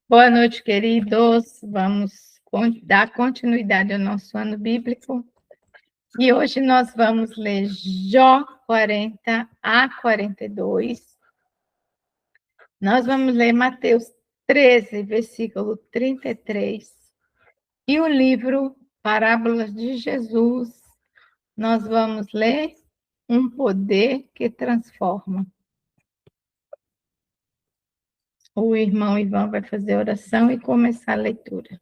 Boa noite, queridos. Vamos dar continuidade ao nosso ano bíblico. E hoje nós vamos ler Jó 40 a 42. Nós vamos ler Mateus 13, versículo 33. E o livro Parábolas de Jesus. Nós vamos ler Um Poder que Transforma. O irmão Ivan vai fazer a oração e começar a leitura.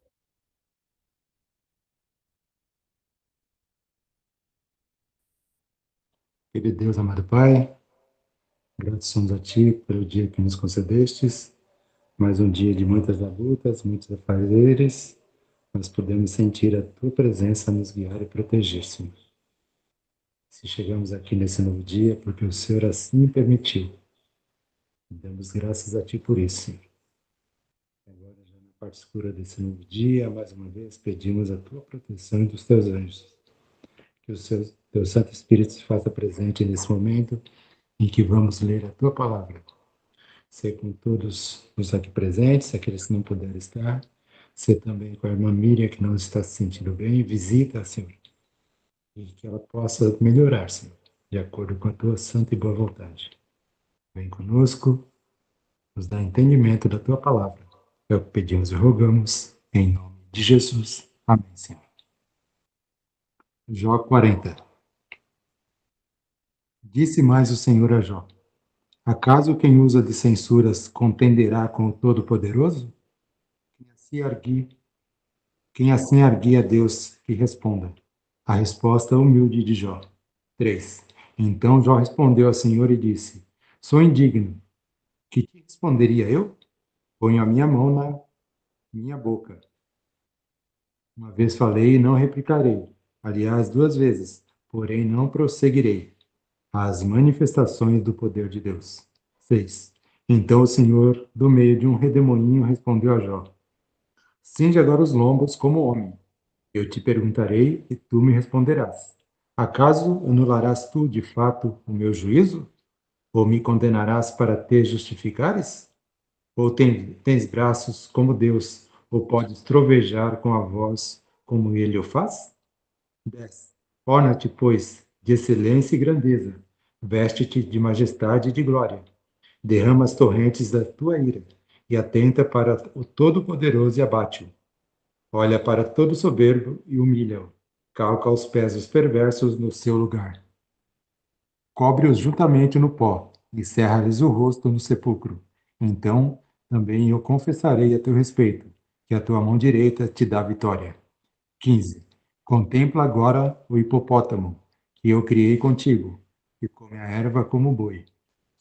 Querido Deus, amado Pai, gratos somos a Ti pelo dia que nos concedestes, mais um dia de muitas lutas, muitos afazeres, nós podemos sentir a Tua presença nos guiar e proteger, Senhor. Se chegamos aqui nesse novo dia, porque o Senhor assim permitiu, damos graças a Ti por isso, Senhor. Agora, já na parte escura desse novo dia, mais uma vez, pedimos a Tua proteção e dos Teus anjos, que o Teu Santo Espírito se faça presente nesse momento em que vamos ler a Tua palavra. Ser com todos os aqui presentes, aqueles que não puderam estar. Ser também com a irmã Miriam, que não está se sentindo bem. Visita, Senhor. E que ela possa melhorar, Senhor, de acordo com a tua santa e boa vontade. Vem conosco, nos dá entendimento da tua palavra. É o que pedimos e rogamos, em nome de Jesus. Amém, Senhor. Jó 40. Disse mais o Senhor a Jó: acaso quem usa de censuras contenderá com o Todo-Poderoso? Quem assim arguia a Deus que responda. A resposta humilde de Jó. 3. Então Jó respondeu ao Senhor e disse: sou indigno. Que te responderia eu? Ponho a minha mão na minha boca. Uma vez falei e não replicarei. Aliás, 2 vezes, porém não prosseguirei. As manifestações do poder de Deus. 6. Então o Senhor, do meio de um redemoinho, respondeu a Jó: cinge agora os lombos como homem. Eu te perguntarei e tu me responderás. Acaso anularás tu, de fato, o meu juízo? Ou me condenarás para te justificares? Ou tens braços como Deus, ou podes trovejar com a voz como ele o faz? 10. Orna-te, pois, de excelência e grandeza. Veste-te de majestade e de glória. Derrama as torrentes da tua ira, e atenta para o Todo-Poderoso e abate-o. Olha para todo soberbo e humilha-o. Calca aos pés os perversos no seu lugar. Cobre-os juntamente no pó, e cerra-lhes o rosto no sepulcro. Então também eu confessarei a teu respeito, que a tua mão direita te dá vitória. 15. Contempla agora o hipopótamo, que eu criei contigo, que come a erva como boi.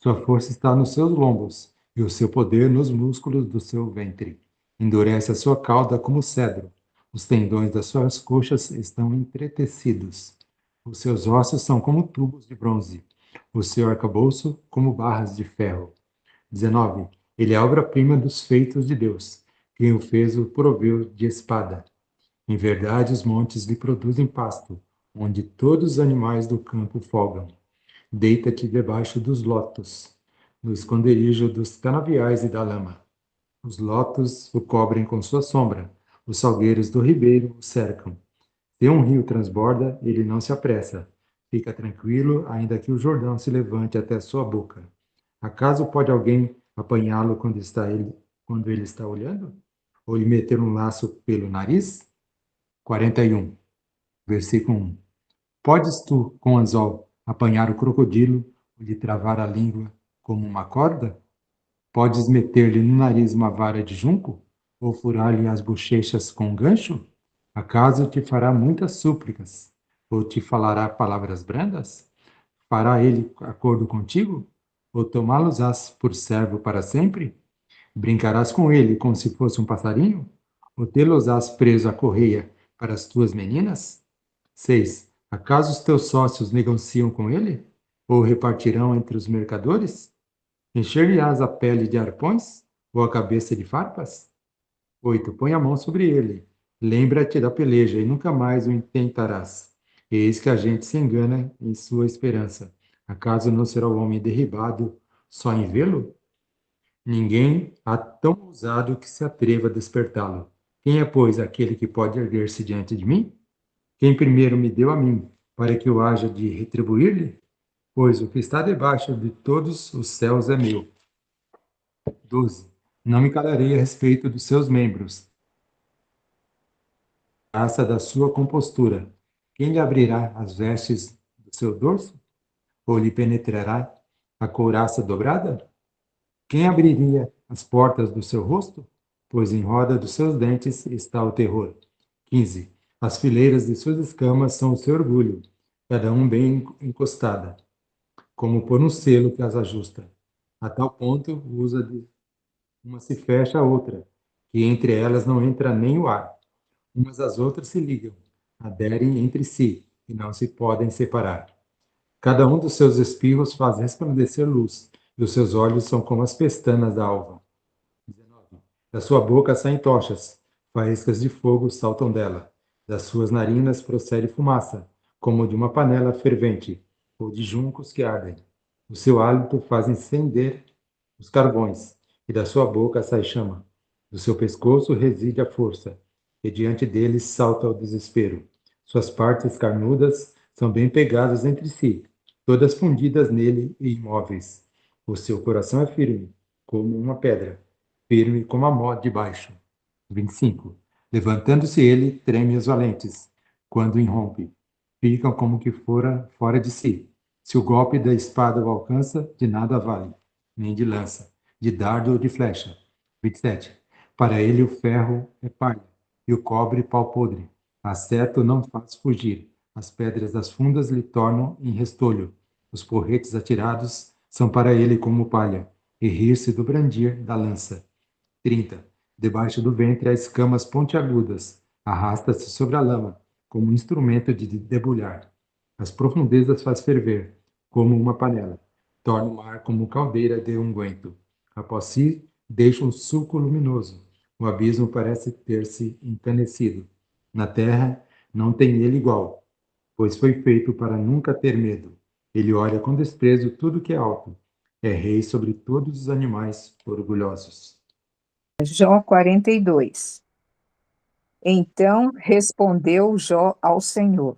Sua força está nos seus lombos, e o seu poder nos músculos do seu ventre. Endurece a sua cauda como cedro. Os tendões das suas coxas estão entretecidos. Os seus ossos são como tubos de bronze. O seu arcabouço como barras de ferro. 19. Ele é a obra-prima dos feitos de Deus. Quem o fez o proveu de espada. Em verdade, os montes lhe produzem pasto, onde todos os animais do campo folgam. Deita-te debaixo dos lotos, no esconderijo dos canaviais e da lama. Os lotos o cobrem com sua sombra, os salgueiros do ribeiro o cercam. Se um rio transborda, ele não se apressa. Fica tranquilo, ainda que o Jordão se levante até sua boca. Acaso pode alguém apanhá-lo quando ele está olhando? Ou lhe meter um laço pelo nariz? 41, versículo 1. Podes tu, com anzol, apanhar o crocodilo ou lhe travar a língua como uma corda? Podes meter-lhe no nariz uma vara de junco? Ou furar-lhe as bochechas com um gancho? Acaso te fará muitas súplicas? Ou te falará palavras brandas? Fará ele acordo contigo? Ou tomá-los-ás por servo para sempre? Brincarás com ele como se fosse um passarinho? Ou tê-los-ás preso à correia para as tuas meninas? 6. Acaso os teus sócios negociam com ele? Ou repartirão entre os mercadores? Encher-lhe-ás a pele de arpões? Ou a cabeça de farpas? 8. Põe a mão sobre ele. Lembra-te da peleja e nunca mais o intentarás. Eis que a gente se engana em sua esperança. Acaso não será o homem derribado só em vê-lo? Ninguém há tão ousado que se atreva a despertá-lo. Quem é, pois, aquele que pode erguer-se diante de mim? Quem primeiro me deu a mim, para que eu haja de retribuir-lhe? Pois o que está debaixo de todos os céus é meu. 12. Não me calarei a respeito dos seus membros, graça da sua compostura. Quem lhe abrirá as vestes do seu dorso? Ou lhe penetrará a couraça dobrada? Quem abriria as portas do seu rosto? Pois em roda dos seus dentes está o terror. 15. As fileiras de suas escamas são o seu orgulho, cada um bem encostada, como por um selo que as ajusta. A tal ponto usa de uma se fecha a outra, que entre elas não entra nem o ar. Umas às outras se ligam, aderem entre si e não se podem separar. Cada um dos seus espirros faz resplandecer luz, e os seus olhos são como as pestanas da alva. 19. Da sua boca saem tochas, faíscas de fogo saltam dela. Das suas narinas procede fumaça, como de uma panela fervente, ou de juncos que ardem. O seu hálito faz incender os carvões, e da sua boca sai chama. Do seu pescoço reside a força, e diante dele salta o desespero. Suas partes carnudas são bem pegadas entre si, todas fundidas nele e imóveis. O seu coração é firme, como uma pedra, firme como a mó de baixo. 25. Levantando-se ele, treme os valentes, quando irrompe. Ficam como que fora de si. Se o golpe da espada o alcança, de nada vale, nem de lança, de dardo ou de flecha. 27. Para ele o ferro é palha, e o cobre pau podre. A seta o não faz fugir. As pedras das fundas lhe tornam em restolho. Os porretes atirados são para ele como palha, e rir-se do brandir da lança. 30. Debaixo do ventre há escamas pontiagudas. Arrasta-se sobre a lama, como um instrumento de debulhar. As profundezas faz ferver, como uma panela. Torna o mar como caldeira de unguento. Após si, deixa um sulco luminoso. O abismo parece ter-se encanecido. Na terra, não tem ele igual, pois foi feito para nunca ter medo. Ele olha com desprezo tudo que é alto. É rei sobre todos os animais orgulhosos. Jó 42. Então respondeu Jó ao Senhor: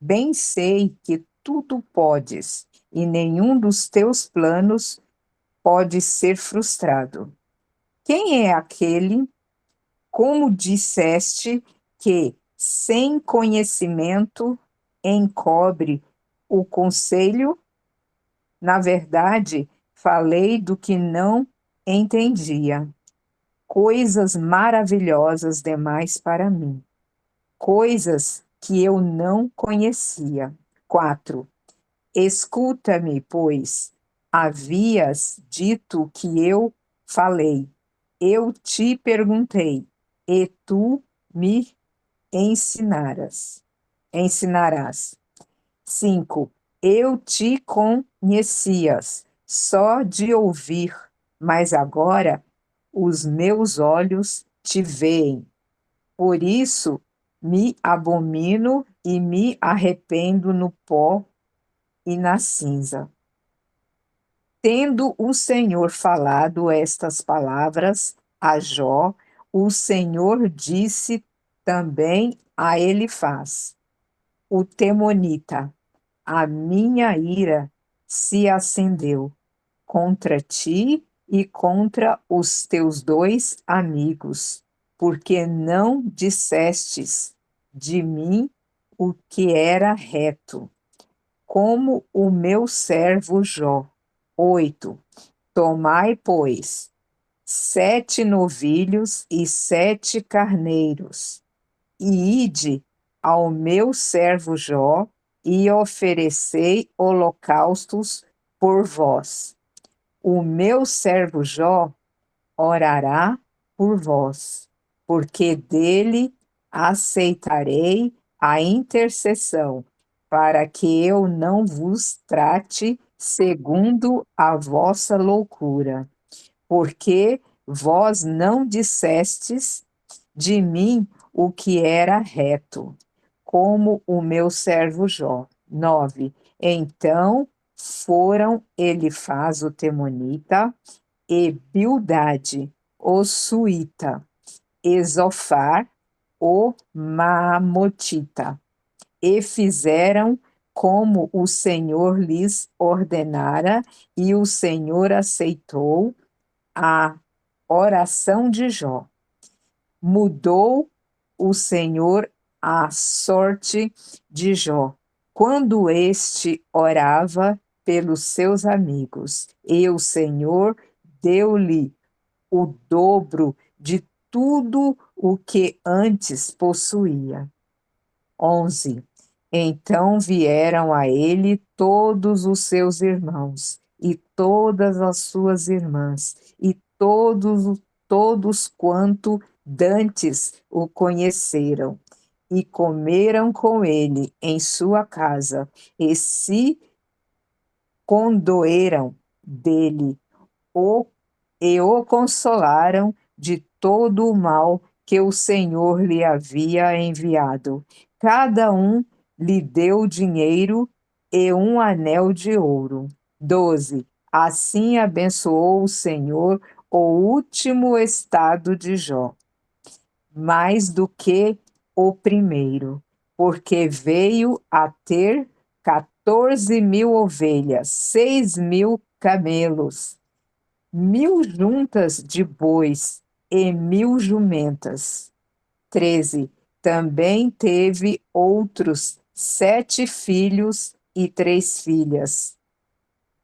Bem sei que tudo podes, e nenhum dos teus planos pode ser frustrado. Quem é aquele, como disseste, que, sem conhecimento, encobre o conselho? Na verdade, falei do que não entendia. Coisas maravilhosas demais para mim, coisas que eu não conhecia. 4. Escuta-me, pois, havias dito que eu falei. Eu te perguntei, e tu me ensinarás. 5. Eu te conhecias, só de ouvir, mas agora os meus olhos te veem. Por isso me abomino e me arrependo no pó e na cinza. Tendo o Senhor falado estas palavras a Jó, o Senhor disse também a Elifaz, o temonita: A minha ira se acendeu contra ti e contra os teus 2 amigos, porque não dissestes de mim o que era reto, como o meu servo Jó. 8. Tomai, pois, 7 novilhos e 7 carneiros, e ide ao meu servo Jó, e oferecei holocaustos por vós. O meu servo Jó orará por vós, porque dele aceitarei a intercessão, para que eu não vos trate segundo a vossa loucura, porque vós não dissestes de mim o que era reto, como o meu servo Jó. 9. Então foram Elifaz o temonita e Bildade, o suíta, e Zofar, o maamotita, e fizeram como o Senhor lhes ordenara, e o Senhor aceitou a oração de Jó. Mudou o Senhor a sorte de Jó, quando este orava pelos seus amigos, e o Senhor deu-lhe o dobro de tudo o que antes possuía. 11. Então vieram a ele todos os seus irmãos, e todas as suas irmãs, e todos quanto dantes o conheceram, e comeram com ele em sua casa, e se condoeram dele, o, e o consolaram de todo o mal que o Senhor lhe havia enviado. Cada um lhe deu dinheiro e um anel de ouro. 12. Assim abençoou o Senhor o último estado de Jó, mais do que o primeiro, porque veio a ter 14.000 ovelhas, 6.000 camelos, 1.000 juntas de bois e 1.000 jumentas. 13. Também teve outros 7 filhos e 3 filhas.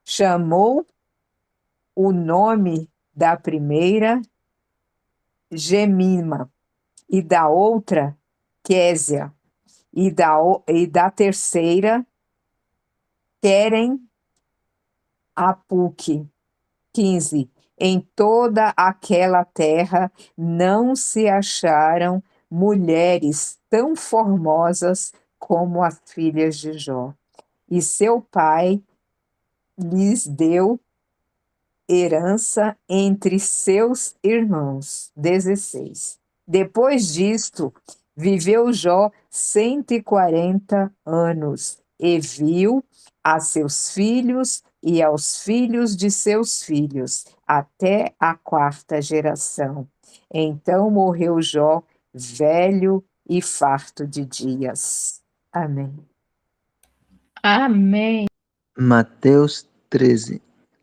Chamou o nome da primeira Gemima, e da outra Késia, e da terceira Querem Apuque. 15. Em toda aquela terra não se acharam mulheres tão formosas como as filhas de Jó. E seu pai lhes deu herança entre seus irmãos. 16. Depois disto, viveu Jó 140 anos e viu a seus filhos e aos filhos de seus filhos, até a 4ª geração. Então morreu Jó, velho e farto de dias. Amém. Amém. Mateus 13.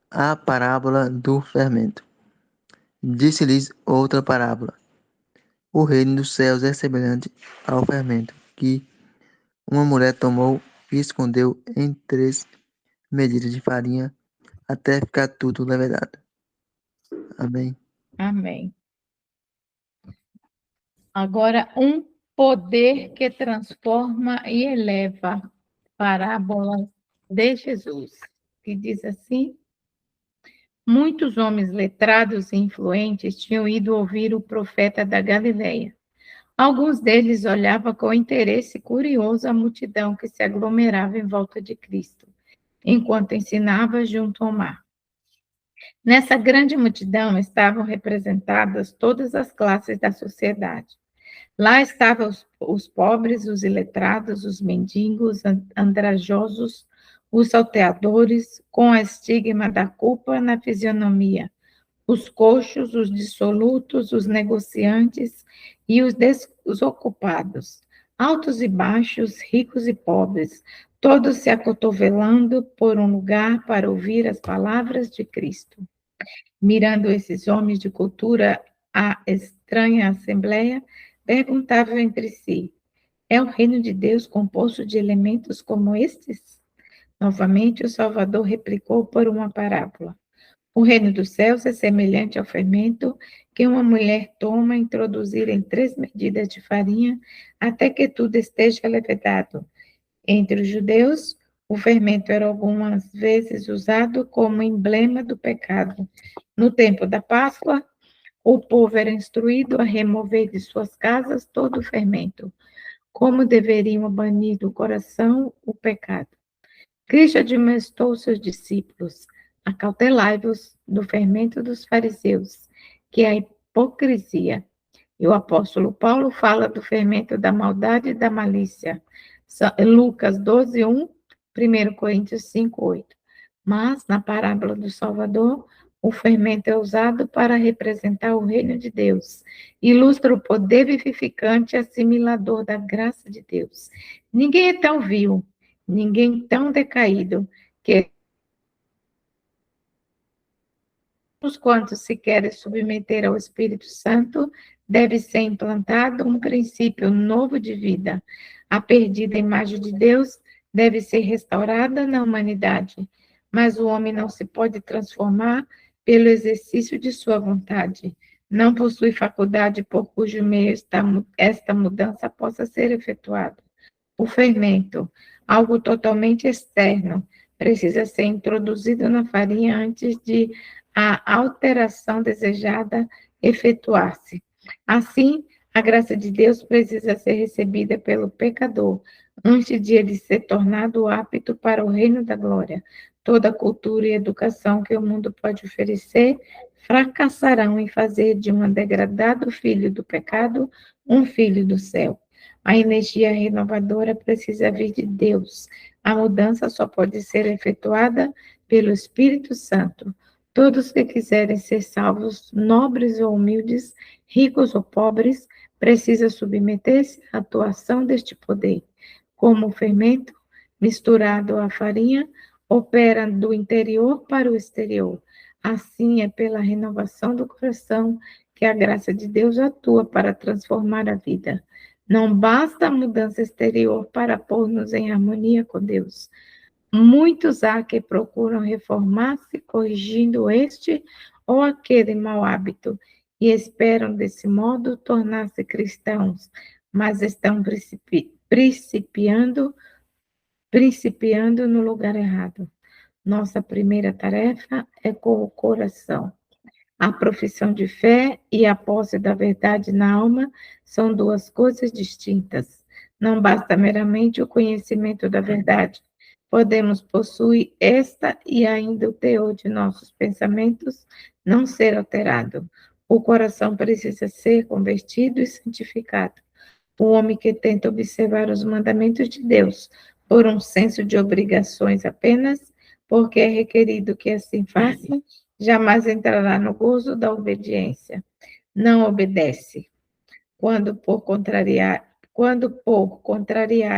A parábola do fermento. Disse-lhes outra parábola. O reino dos céus é semelhante ao fermento, que uma mulher tomou e escondeu em 3 medidas de farinha, até ficar tudo levedado. Amém. Amém. Agora, um poder que transforma e eleva. Parábola de Jesus, que diz assim: muitos homens letrados e influentes tinham ido ouvir o profeta da Galileia. Alguns deles olhavam com interesse curioso a multidão que se aglomerava em volta de Cristo, enquanto ensinava junto ao mar. Nessa grande multidão estavam representadas todas as classes da sociedade. Lá estavam os pobres, os iletrados, os mendigos, andrajosos, os salteadores, com a estigma da culpa na fisionomia, os coxos, os dissolutos, os negociantes e os desocupados, altos e baixos, ricos e pobres, todos se acotovelando por um lugar para ouvir as palavras de Cristo. Mirando esses homens de cultura, a estranha assembleia perguntavam entre si: é o reino de Deus composto de elementos como estes? Novamente, o Salvador replicou por uma parábola. O reino dos céus é semelhante ao fermento que uma mulher toma a introduzir em 3 medidas de farinha até que tudo esteja levedado. Entre os judeus, o fermento era algumas vezes usado como emblema do pecado. No tempo da Páscoa, o povo era instruído a remover de suas casas todo o fermento, como deveriam banir do coração o pecado. Cristo admoestou seus discípulos: acautelai-vos do fermento dos fariseus, que é a hipocrisia. E o apóstolo Paulo fala do fermento da maldade e da malícia. Lucas 12:1, 1 Coríntios 5:8. Mas, na parábola do Salvador, O fermento é usado para representar o reino de Deus. Ilustra o poder vivificante e assimilador da graça de Deus. Ninguém é tão vil, ninguém tão decaído, que os quantos se querem submeter ao Espírito Santo, deve ser implantado um princípio novo de vida. A perdida imagem de Deus deve ser restaurada na humanidade, mas o homem não se pode transformar pelo exercício de sua vontade. Não possui faculdade por cujo meio esta mudança possa ser efetuada. O fermento, algo totalmente externo, precisa ser introduzido na farinha antes de a alteração desejada efetuar-se. Assim, a graça de Deus precisa ser recebida pelo pecador, antes de ele ser tornado apto para o reino da glória. Toda cultura e educação que o mundo pode oferecer fracassarão em fazer de um degradado filho do pecado um filho do céu. A energia renovadora precisa vir de Deus. A mudança só pode ser efetuada pelo Espírito Santo. Todos que quiserem ser salvos, nobres ou humildes, ricos ou pobres, precisam submeter-se à atuação deste poder. Como o fermento, misturado à farinha, opera do interior para o exterior. Assim é pela renovação do coração que a graça de Deus atua para transformar a vida. Não basta a mudança exterior para pôr-nos em harmonia com Deus. Muitos há que procuram reformar-se, corrigindo este ou aquele mau hábito, e esperam, desse modo, tornar-se cristãos, mas estão principiando no lugar errado. Nossa primeira tarefa é com o coração. A profissão de fé e a posse da verdade na alma são duas coisas distintas. Não basta meramente o conhecimento da verdade. Podemos possuir esta e ainda o teor de nossos pensamentos não ser alterado. O coração precisa ser convertido e santificado. O homem que tenta observar os mandamentos de Deus por um senso de obrigações apenas, porque é requerido que assim faça, jamais entrará no gozo da obediência. Não obedece. Quando por contrariar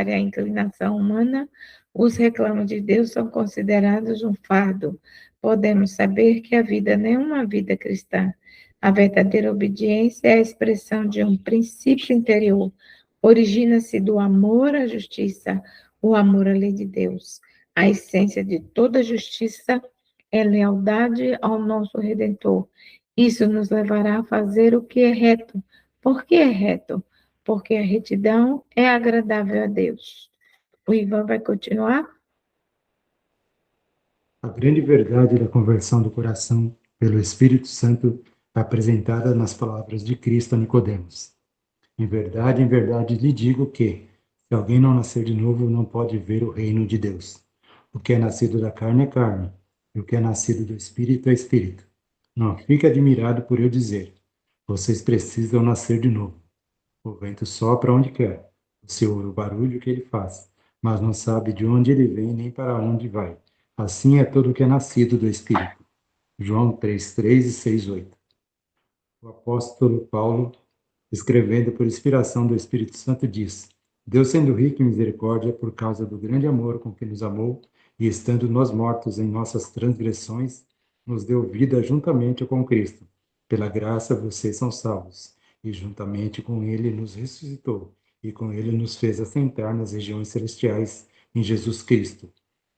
a inclinação humana, os reclamos de Deus são considerados um fardo. Podemos saber que a vida não é uma vida cristã. A verdadeira obediência é a expressão de um princípio interior. Origina-se do amor à justiça, o amor à lei de Deus. A essência de toda justiça é lealdade ao nosso Redentor. Isso nos levará a fazer o que é reto. Por que é reto? Porque a retidão é agradável a Deus. O Ivan vai continuar? A grande verdade da conversão do coração pelo Espírito Santo é apresentada nas palavras de Cristo a Nicodemos. Em verdade lhe digo que, se alguém não nascer de novo, não pode ver o reino de Deus. O que é nascido da carne é carne, e o que é nascido do Espírito é Espírito. Não fique admirado por eu dizer, vocês precisam nascer de novo. O vento sopra onde quer, você ouve o barulho que ele faz, mas não sabe de onde ele vem nem para onde vai. Assim é todo o que é nascido do Espírito. João 3:3 e 6:8. O apóstolo Paulo, escrevendo por inspiração do Espírito Santo, diz: Deus, sendo rico em misericórdia, por causa do grande amor com que nos amou, e estando nós mortos em nossas transgressões, nos deu vida juntamente com Cristo. Pela graça vocês são salvos, e juntamente com Ele nos ressuscitou, e com Ele nos fez assentar nas regiões celestiais em Jesus Cristo.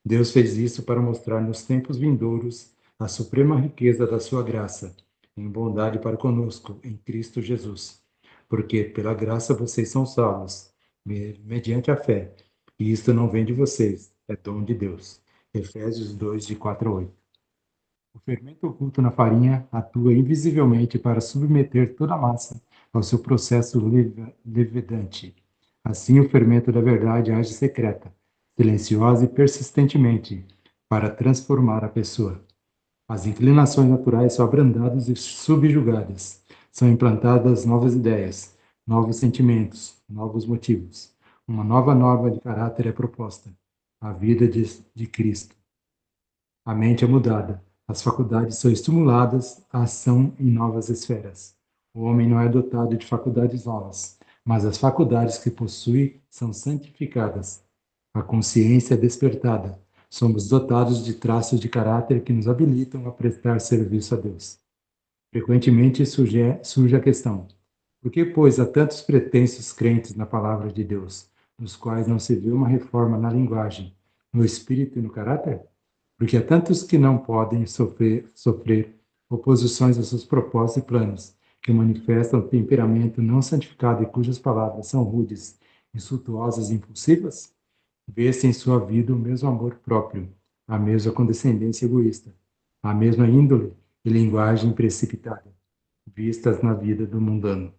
Deus fez isso para mostrar nos tempos vindouros a suprema riqueza da sua graça, em bondade para conosco, em Cristo Jesus. Porque pela graça vocês são salvos, mediante a fé. E isto não vem de vocês, é dom de Deus. Efésios 2, de 4 a 8. O fermento oculto na farinha atua invisivelmente para submeter toda a massa ao seu processo levedante. Assim, o fermento da verdade age secreta, silenciosa e persistentemente para transformar a pessoa. As inclinações naturais são abrandadas e subjugadas. São implantadas novas ideias, novos sentimentos, novos motivos. Uma nova norma de caráter é proposta, a vida de Cristo. A mente é mudada, As faculdades são estimuladas à ação em novas esferas. O homem não é dotado de faculdades novas, mas as faculdades que possui são santificadas. A consciência é despertada. Somos dotados de traços de caráter que nos habilitam a prestar serviço a Deus. Frequentemente surge a questão: por que, pois, há tantos pretensos crentes na palavra de Deus, nos quais não se vê uma reforma na linguagem, no espírito e no caráter? Porque há tantos que não podem sofrer oposições aos seus propósitos e planos, que manifestam o temperamento não santificado e cujas palavras são rudes, insultuosas e impulsivas? Vê-se em sua vida o mesmo amor próprio, a mesma condescendência egoísta, a mesma índole e linguagem precipitada, vistas na vida do mundano.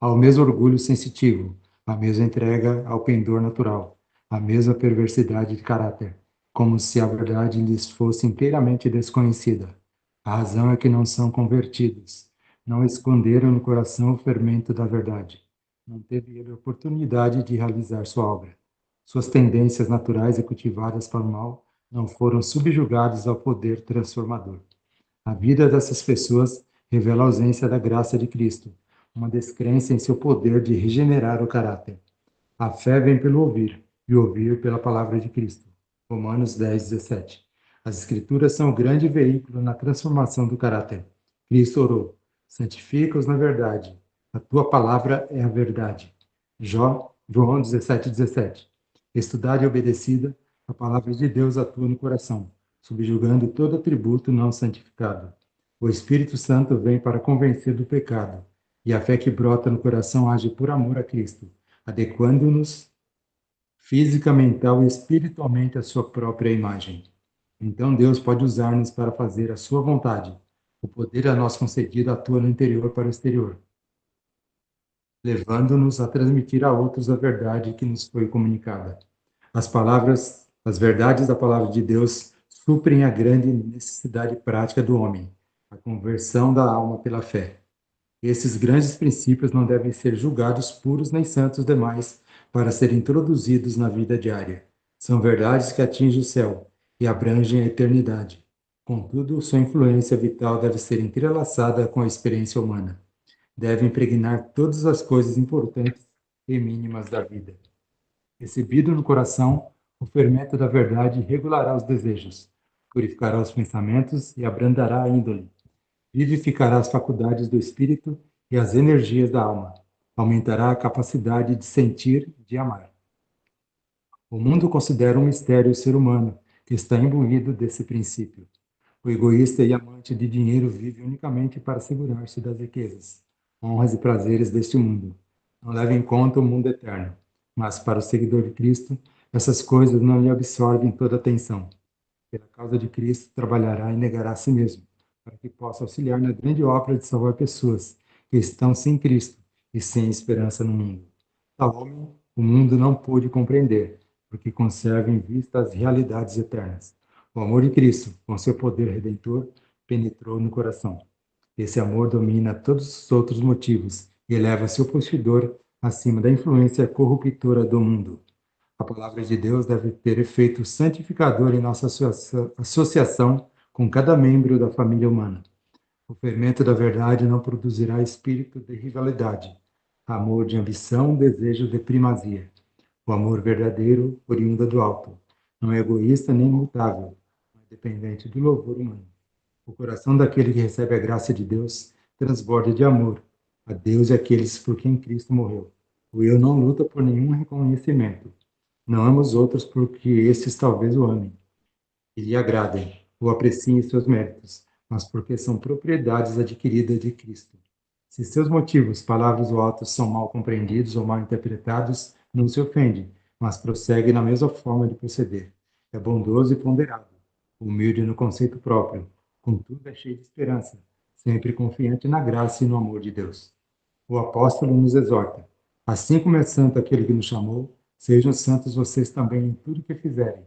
Há o mesmo orgulho sensitivo, a mesma entrega ao pendor natural, a mesma perversidade de caráter, como se a verdade lhes fosse inteiramente desconhecida. A razão é que não são convertidos, não esconderam no coração o fermento da verdade. Não teve ele oportunidade de realizar sua obra. Suas tendências naturais e cultivadas para o mal não foram subjugadas ao poder transformador. A vida dessas pessoas revela a ausência da graça de Cristo, uma descrença em seu poder de regenerar o caráter. A fé vem pelo ouvir, e ouvir pela palavra de Cristo. Romanos 10, 17. As Escrituras são o grande veículo na transformação do caráter. Cristo orou: santifica-os na verdade. A tua palavra é a verdade. João 17, 17. Estudada e obedecida, a palavra de Deus atua no coração, subjugando todo atributo não santificado. O Espírito Santo vem para convencer do pecado, e a fé que brota no coração age por amor a Cristo, adequando-nos física, mental e espiritualmente à sua própria imagem. Então Deus pode usar-nos para fazer a sua vontade. O poder a nós concedido atua no interior para o exterior, levando-nos a transmitir a outros a verdade que nos foi comunicada. As verdades da palavra de Deus suprem a grande necessidade prática do homem, a conversão da alma pela fé. Esses grandes princípios não devem ser julgados puros nem santos demais para serem introduzidos na vida diária. São verdades que atingem o céu e abrangem a eternidade. Contudo, sua influência vital deve ser entrelaçada com a experiência humana. Deve impregnar todas as coisas importantes e mínimas da vida. Recebido no coração, o fermento da verdade regulará os desejos, purificará os pensamentos e abrandará a índole. Vivificará as faculdades do espírito e as energias da alma. Aumentará a capacidade de sentir e de amar. O mundo considera um mistério o ser humano, que está imbuído desse princípio. O egoísta e amante de dinheiro vive unicamente para assegurar-se das riquezas, honras e prazeres deste mundo. Não leva em conta o mundo eterno. Mas para o seguidor de Cristo, essas coisas não lhe absorvem toda a atenção. Pela causa de Cristo, trabalhará e negará a si mesmo, para que possa auxiliar na grande obra de salvar pessoas que estão sem Cristo e sem esperança no mundo. Tal homem, o mundo não pôde compreender, porque conserva em vista as realidades eternas. O amor de Cristo, com seu poder redentor, penetrou no coração. Esse amor domina todos os outros motivos e eleva seu possuidor acima da influência corruptora do mundo. A palavra de Deus deve ter efeito santificador em nossa associação com cada membro da família humana. O fermento da verdade não produzirá espírito de rivalidade, amor de ambição, desejo de primazia. O amor verdadeiro, oriundo do alto, não é egoísta nem imutável, mas dependente do louvor humano. O coração daquele que recebe a graça de Deus transborda de amor a Deus e àqueles por quem Cristo morreu. O eu não luta por nenhum reconhecimento. Não ama os outros porque esses talvez o amem e lhe agradem ou apreciem seus méritos, mas porque são propriedades adquiridas de Cristo. Se seus motivos, palavras ou atos são mal compreendidos ou mal interpretados, não se ofende, mas prossegue na mesma forma de proceder. É bondoso e ponderado, humilde no conceito próprio, contudo é cheio de esperança, sempre confiante na graça e no amor de Deus. O apóstolo nos exorta: assim como é santo aquele que nos chamou, sejam santos vocês também em tudo que fizerem.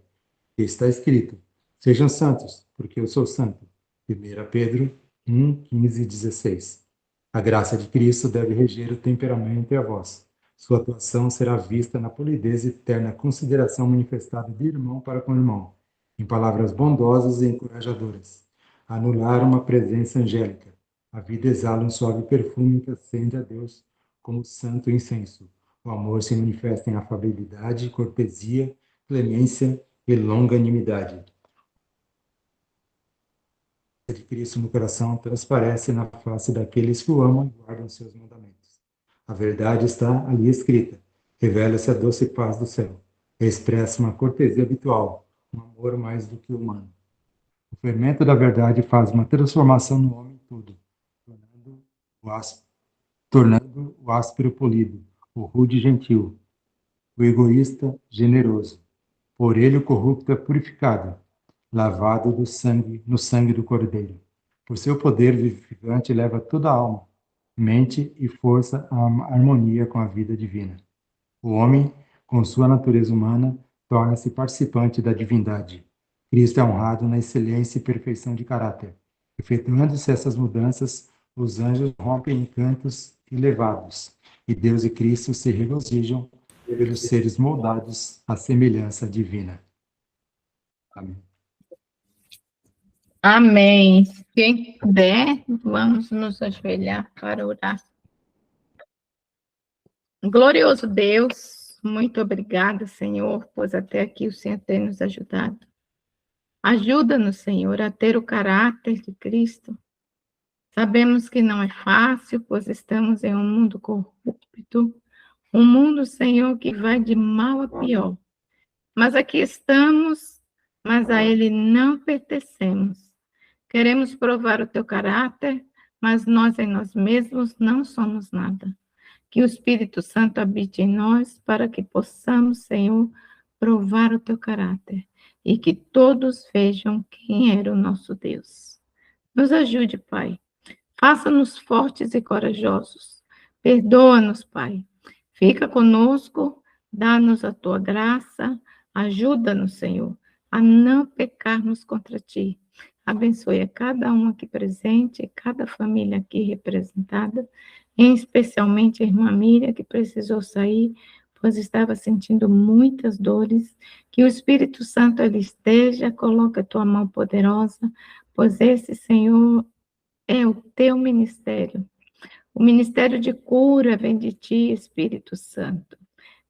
E está escrito: sejam santos, porque eu sou santo. 1 Pedro 1, 15 e 16. A graça de Cristo deve reger o temperamento e a voz. Sua atuação será vista na polidez e terna consideração manifestada de irmão para com irmão, em palavras bondosas e encorajadoras. Anular uma presença angélica. A vida exala um suave perfume que acende a Deus como santo incenso. O amor se manifesta em afabilidade, cortesia, clemência e longanimidade. A de Cristo no coração transparece na face daqueles que o amam e guardam seus mandamentos. A verdade está ali escrita. Revela-se a doce paz do céu. Expressa uma cortesia habitual, um amor mais do que humano. O fermento da verdade faz uma transformação no homem todo, tornando o áspero polido, o rude gentil, o egoísta generoso. Por ele o corrupto é purificado, lavado no sangue do Cordeiro. Por seu poder vivificante leva toda a alma, mente e força à harmonia com a vida divina. O homem, com sua natureza humana, torna-se participante da divindade. Cristo é honrado na excelência e perfeição de caráter. Efetuando-se essas mudanças, os anjos rompem em cantos elevados, e Deus e Cristo se regozijam pelos seres moldados à semelhança divina. Amém. Amém. Quem puder, vamos nos ajoelhar para orar. Glorioso Deus, muito obrigada, Senhor, pois até aqui o Senhor tem nos ajudado. Ajuda-nos, Senhor, a ter o caráter de Cristo. Sabemos que não é fácil, pois estamos em um mundo corrupto, um mundo, Senhor, que vai de mal a pior. Mas aqui estamos, mas a ele não pertencemos. Queremos provar o teu caráter, mas nós em nós mesmos não somos nada. Que o Espírito Santo habite em nós para que possamos, Senhor, provar o teu caráter e que todos vejam quem era o nosso Deus. Nos ajude, Pai. Faça-nos fortes e corajosos. Perdoa-nos, Pai. Fica conosco, dá-nos a tua graça, ajuda-nos, Senhor, a não pecarmos contra ti. Abençoe a cada um aqui presente, cada família aqui representada, em especialmente a irmã Miriam, que precisou sair, pois estava sentindo muitas dores. Que o Espírito Santo ali esteja, coloca a tua mão poderosa, pois esse, Senhor, é o teu ministério. O ministério de cura vem de ti, Espírito Santo.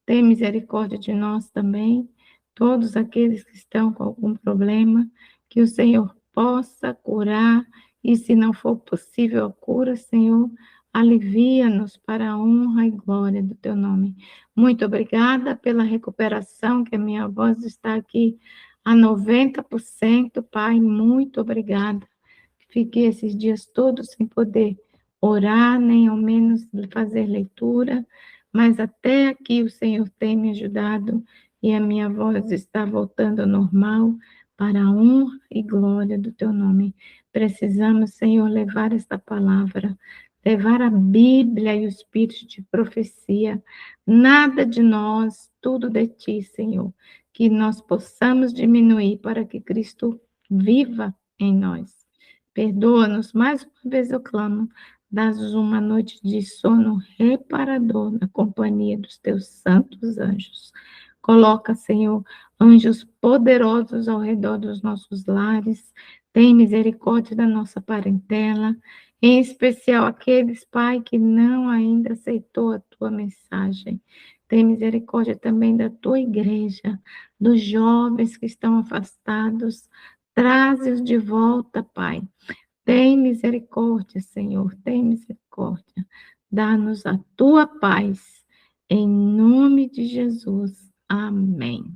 Tem misericórdia de nós também, todos aqueles que estão com algum problema, que o Senhor possa curar, e se não for possível a cura, Senhor, alivia-nos para a honra e glória do teu nome. Muito obrigada pela recuperação, que a minha voz está aqui a 90%, Pai, muito obrigada. Fiquei esses dias todos sem poder orar, nem ao menos fazer leitura, mas até aqui o Senhor tem me ajudado e a minha voz está voltando ao normal para a honra e glória do teu nome. Precisamos, Senhor, levar esta palavra, levar a Bíblia e o espírito de profecia, nada de nós, tudo de ti, Senhor, que nós possamos diminuir para que Cristo viva em nós. Perdoa-nos, mais uma vez eu clamo, dás-nos uma noite de sono reparador na companhia dos teus santos anjos. Coloca, Senhor, anjos poderosos ao redor dos nossos lares, tem misericórdia da nossa parentela, em especial aqueles, Pai, que não ainda aceitou a tua mensagem. Tem misericórdia também da tua igreja, dos jovens que estão afastados, traze-os de volta, Pai. Tem misericórdia, Senhor, tem misericórdia. Dá-nos a tua paz, em nome de Jesus. Amém.